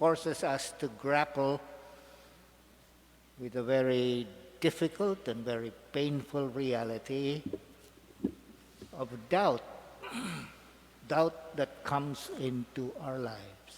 forces us to grapple with a very difficult and very painful reality of doubt, doubt that comes into our lives.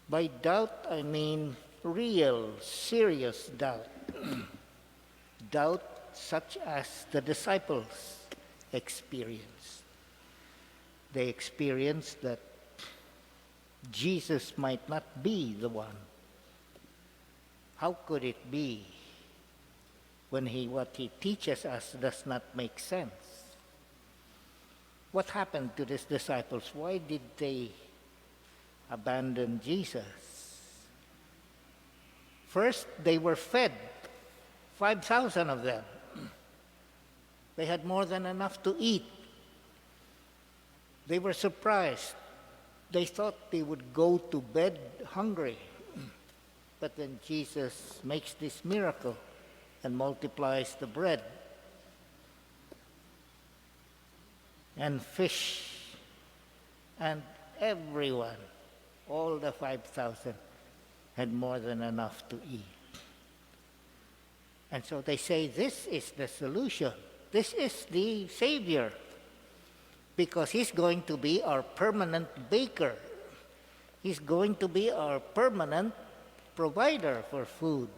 By doubt, I mean real, serious doubt. Doubt such as the disciples experienced. They experienced that Jesus might not be the one. How could it be when what he teaches us does not make sense? What happened to these disciples? Why did they abandon Jesus? First, they were fed, 5,000 of them. They had more than enough to eat. They were surprised. They thought they would go to bed hungry. But then Jesus makes this miracle and multiplies the bread and fish, and everyone, all the 5,000, had more than enough to eat. And so they say, this is the solution. This is the Savior, because he's going to be our permanent baker. He's going to be our permanent provider for food.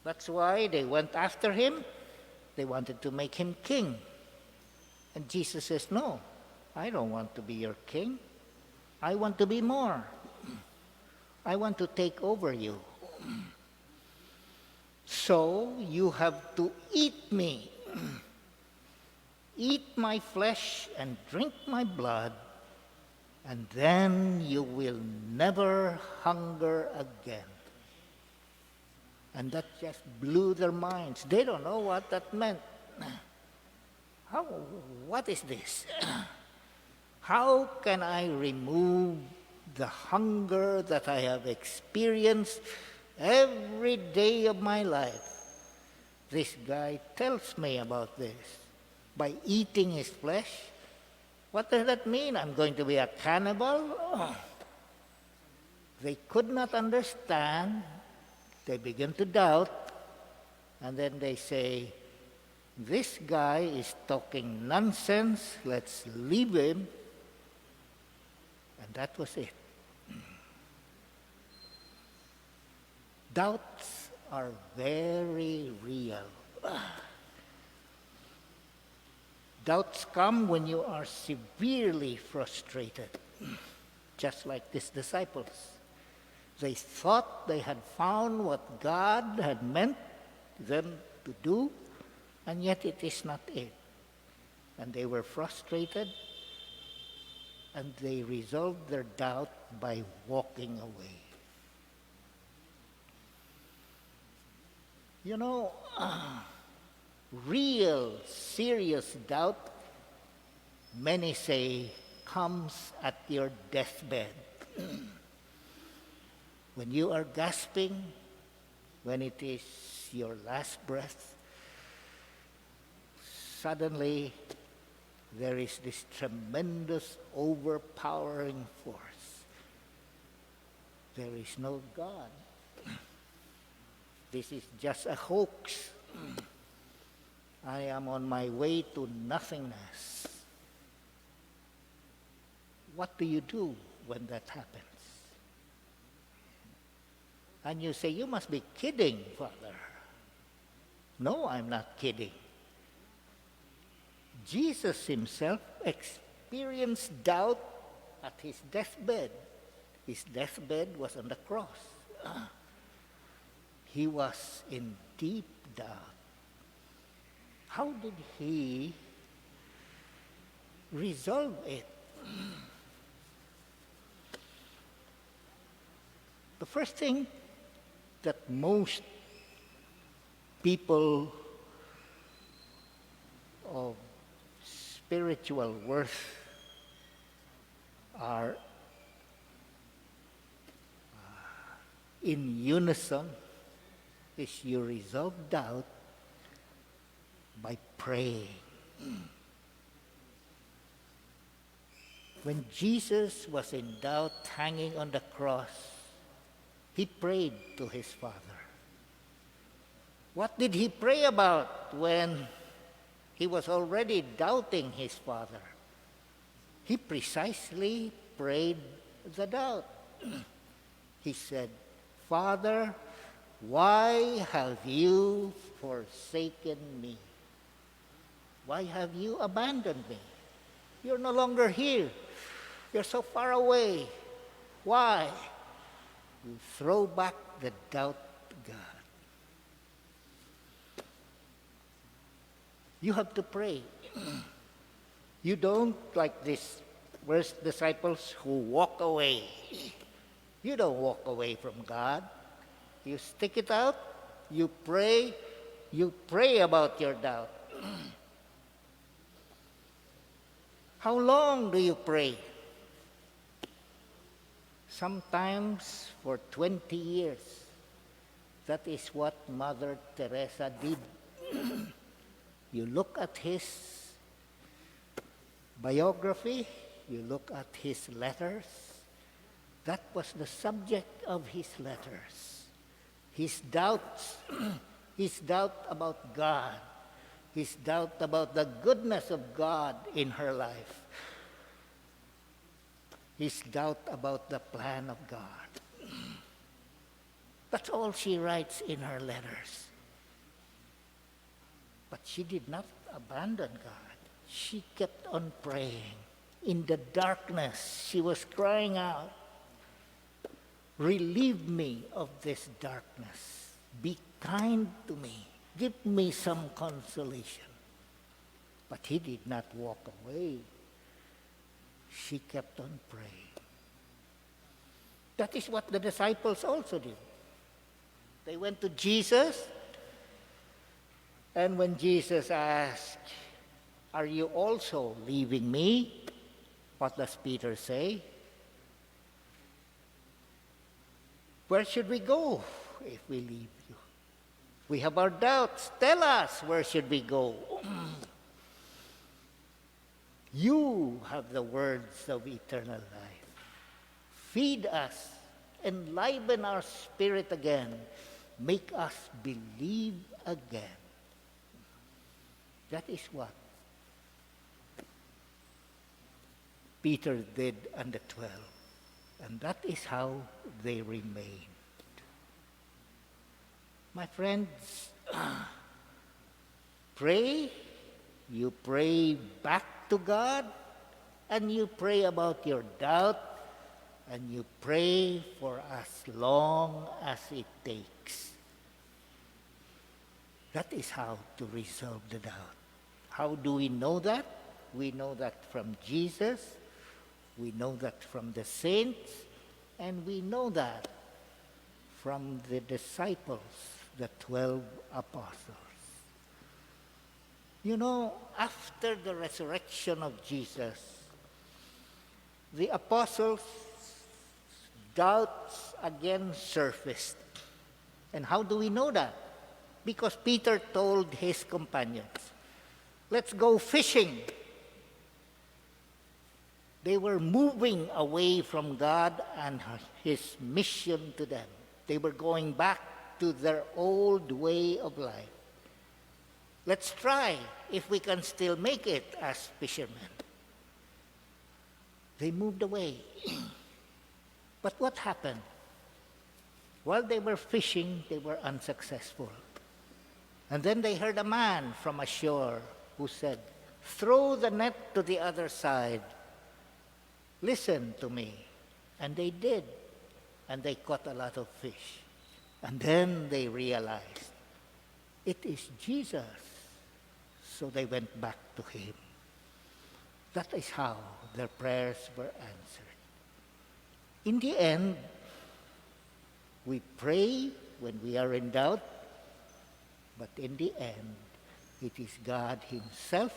That's why they went after him. They wanted to make him king. And Jesus says, no, I don't want to be your king. I want to be more. I want to take over you. So you have to eat me. Eat my flesh and drink my blood, and then you will never hunger again. And that just blew their minds. They don't know what that meant. What is this? How can I remove the hunger that I have experienced every day of my life? This guy tells me about this. By eating his flesh? What does that mean? I'm going to be a cannibal? Oh. They could not understand. They begin to doubt. And then they say, this guy is talking nonsense. Let's leave him. And that was it. Doubts are very real. Doubts come when you are severely frustrated, just like these disciples. They thought they had found what God had meant them to do, and yet it is not it. And they were frustrated, and they resolved their doubt by walking away. You know, real, serious doubt, many say, comes at your deathbed. When you are gasping, when it is your last breath, suddenly there is this tremendous overpowering force. There is no God. This is just a hoax. I am on my way to nothingness. What do you do when that happens? And you say, you must be kidding, Father. No, I'm not kidding. Jesus himself experienced doubt at his deathbed. His deathbed was on the cross. He was in deep doubt. How did he resolve it? The first thing that most people of spiritual worth are in unison is you resolve doubt by praying. When Jesus was in doubt hanging on the cross, he prayed to his Father. What did he pray about when he was already doubting his Father? He precisely prayed the doubt. He said, "Father, why have you forsaken me? Why have you abandoned me? You're no longer here. You're so far away. Why?" You throw back the doubt to God. You have to pray. You don't like these worst disciples who walk away. You don't walk away from God. You stick it out. You pray about your doubt. How long do you pray? Sometimes for 20 years. That is what Mother Teresa did. You look at his biography, you look at his letters. That was the subject of his letters. His doubts, his doubt about God, his doubt about the goodness of God in her life, his doubt about the plan of God. That's all she writes in her letters. But she did not abandon God. She kept on praying. In the darkness, she was crying out, "Relieve me of this darkness. Be kind to me. Give me some consolation." But he did not walk away. She kept on praying. That is what the disciples also did. They went to Jesus, and when Jesus asked, "Are you also leaving me?" what does Peter say? "Where should we go if we leave you? We have our doubts. Tell us, where should we go?" You have the words of eternal life. Feed us, enliven our spirit again, make us believe again. That is what Peter did and the 12. And that is how they remained. My friends, pray. You pray back to God, and you pray about your doubt, and you pray for as long as it takes. That is how to resolve the doubt. How do we know that? We know that from Jesus, we know that from the saints, and we know that from the disciples, the 12 apostles. You know, after the resurrection of Jesus, the apostles' doubts again surfaced. And how do we know that? Because Peter told his companions, "Let's go fishing." They were moving away from God and his mission to them. They were going back to their old way of life. Let's try if we can still make it as fishermen. They moved away. But what happened? While they were fishing, they were unsuccessful. And then they heard a man from ashore who said, "Throw the net to the other side. Listen to me." And they did. And they caught a lot of fish. And then they realized, it is Jesus. So they went back to him. That is how their prayers were answered. In the end, we pray when we are in doubt, but in the end, it is God himself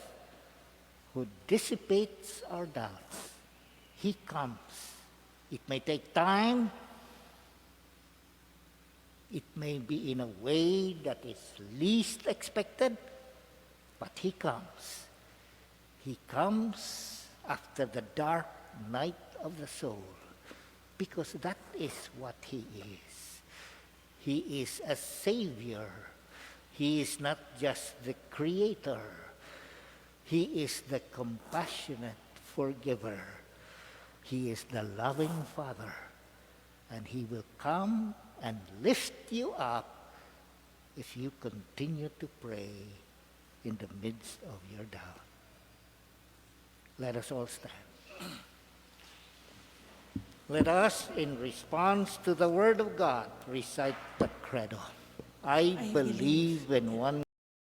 who dissipates our doubts. He comes. It may take time. It may be in a way that is least expected, but he comes. He comes after the dark night of the soul, because that is what he is. He is a savior. He is not just the creator. He is the compassionate forgiver. He is the loving Father. And he will come and lift you up if you continue to pray in the midst of your doubt. Let us all stand. Let us, in response to the Word of God, recite the Credo. I believe in one